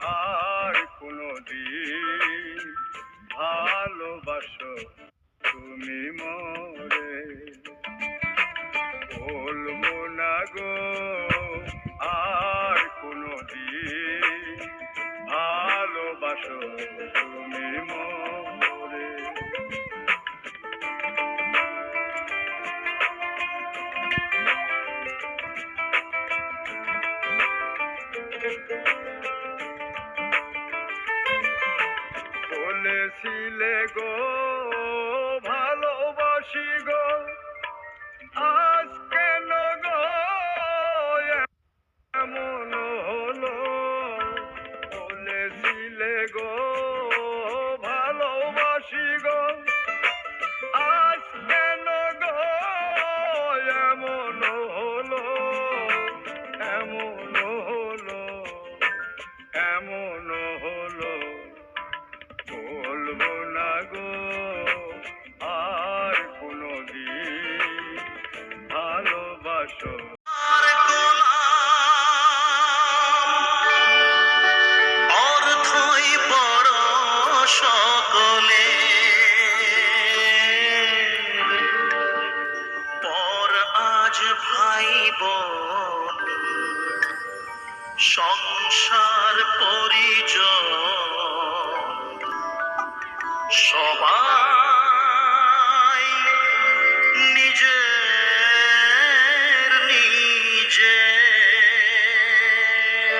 আর কোনদিন ভালোবাসো তুমি মোরে, বলবো না গো আর কোনদিন ভালোবাসো তুমি মোরে। বলেছিলে গো ভালোবাসি গো, আজ কেন গো এমন হলো। বলেছিলে গো ভালোবাসি গো, আজ কেন গো এমন হলো, এমন হলো, এমন হলো। বলবো না গো আর কোনদিন ভালোবাসো। অর্থই বড় সকলে, পর আজ ভাই বোন সংসার পরিজন সবার